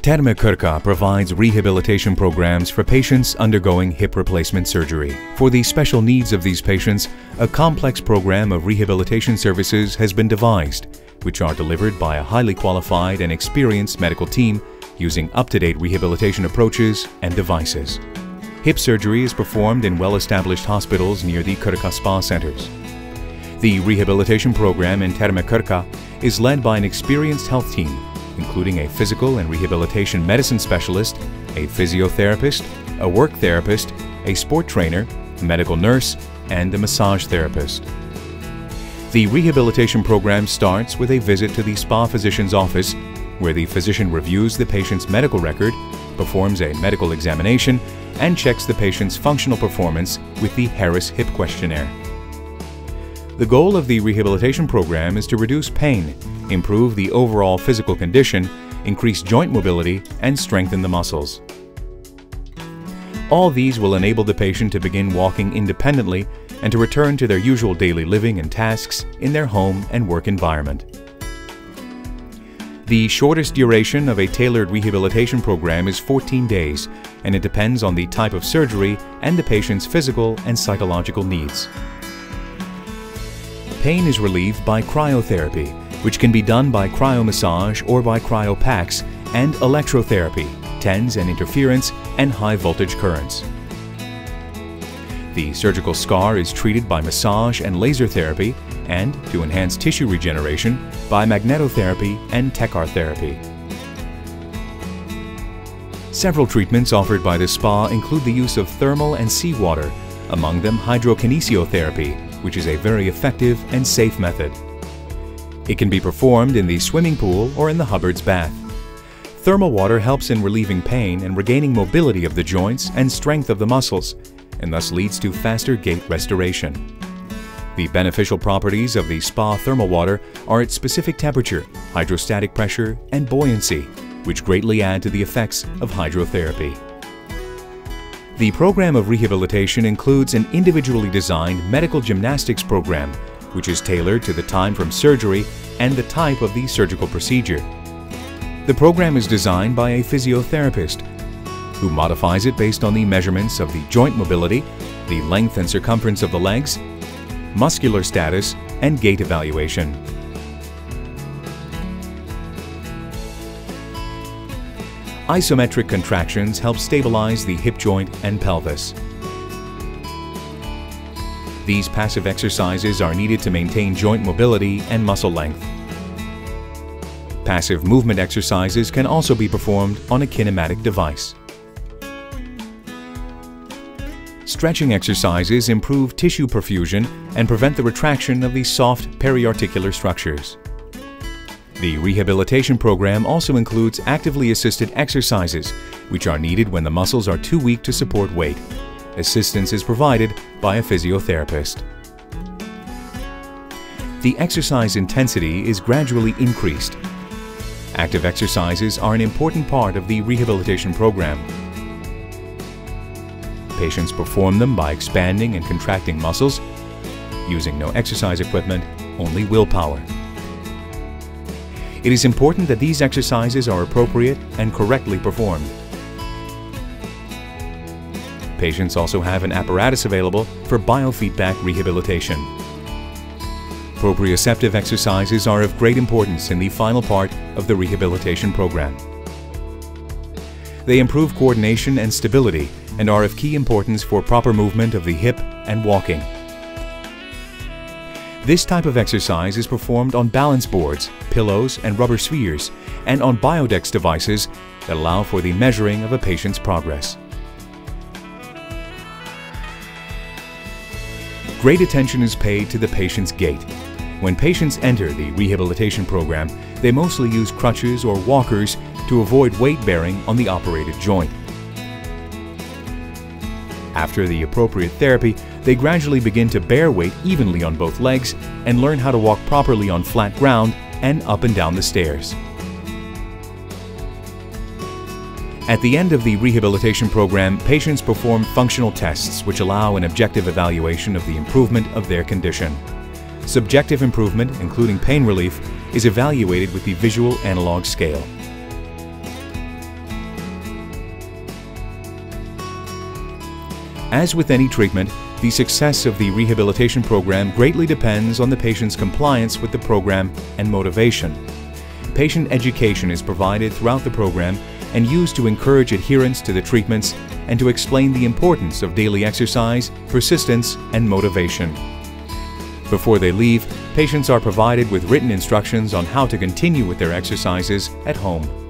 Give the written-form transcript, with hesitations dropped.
Terme Krka provides rehabilitation programs for patients undergoing hip replacement surgery. For the special needs of these patients, a complex program of rehabilitation services has been devised, which are delivered by a highly qualified and experienced medical team using up-to-date rehabilitation approaches and devices. Hip surgery is performed in well-established hospitals near the Krka spa centers. The rehabilitation program in Terme Krka is led by an experienced health team, including a physical and rehabilitation medicine specialist, a physiotherapist, a work therapist, a sport trainer, a medical nurse, and a massage therapist. The rehabilitation program starts with a visit to the spa physician's office, where the physician reviews the patient's medical record, performs a medical examination, and checks the patient's functional performance with the Harris Hip Questionnaire. The goal of the rehabilitation program is to reduce pain, improve the overall physical condition, increase joint mobility, and strengthen the muscles. All these will enable the patient to begin walking independently and to return to their usual daily living and tasks in their home and work environment. The shortest duration of a tailored rehabilitation program is 14 days, and it depends on the type of surgery and the patient's physical and psychological needs. Pain is relieved by cryotherapy, which can be done by cryomassage or by cryopacks, and electrotherapy, TENS and interference, and high-voltage currents. The surgical scar is treated by massage and laser therapy, and, to enhance tissue regeneration, by magnetotherapy and Tekar therapy. Several treatments offered by the spa include the use of thermal and seawater, among them hydrokinesiotherapy, which is a very effective and safe method. It can be performed in the swimming pool or in the Hubbard's bath. Thermal water helps in relieving pain and regaining mobility of the joints and strength of the muscles, and thus leads to faster gait restoration. The beneficial properties of the spa thermal water are its specific temperature, hydrostatic pressure, and buoyancy, which greatly add to the effects of hydrotherapy. The program of rehabilitation includes an individually designed medical gymnastics program, which is tailored to the time from surgery and the type of the surgical procedure. The program is designed by a physiotherapist, who modifies it based on the measurements of the joint mobility, the length and circumference of the legs, muscular status, and gait evaluation. Isometric contractions help stabilize the hip joint and pelvis. These passive exercises are needed to maintain joint mobility and muscle length. Passive movement exercises can also be performed on a kinematic device. Stretching exercises improve tissue perfusion and prevent the retraction of the soft periarticular structures. The rehabilitation program also includes actively assisted exercises, which are needed when the muscles are too weak to support weight. Assistance is provided by a physiotherapist. The exercise intensity is gradually increased. Active exercises are an important part of the rehabilitation program. Patients perform them by expanding and contracting muscles, using no exercise equipment, only willpower. It is important that these exercises are appropriate and correctly performed. Patients also have an apparatus available for biofeedback rehabilitation. Proprioceptive exercises are of great importance in the final part of the rehabilitation program. They improve coordination and stability and are of key importance for proper movement of the hip and walking. This type of exercise is performed on balance boards, pillows, and rubber spheres, and on biodex devices that allow for the measuring of a patient's progress. Great attention is paid to the patient's gait. When patients enter the rehabilitation program, they mostly use crutches or walkers to avoid weight bearing on the operated joint. After the appropriate therapy, they gradually begin to bear weight evenly on both legs and learn how to walk properly on flat ground and up and down the stairs. At the end of the rehabilitation program, patients perform functional tests which allow an objective evaluation of the improvement of their condition. Subjective improvement, including pain relief, is evaluated with the visual analog scale. As with any treatment, the success of the rehabilitation program greatly depends on the patient's compliance with the program and motivation. Patient education is provided throughout the program and used to encourage adherence to the treatments and to explain the importance of daily exercise, persistence, and motivation. Before they leave, patients are provided with written instructions on how to continue with their exercises at home.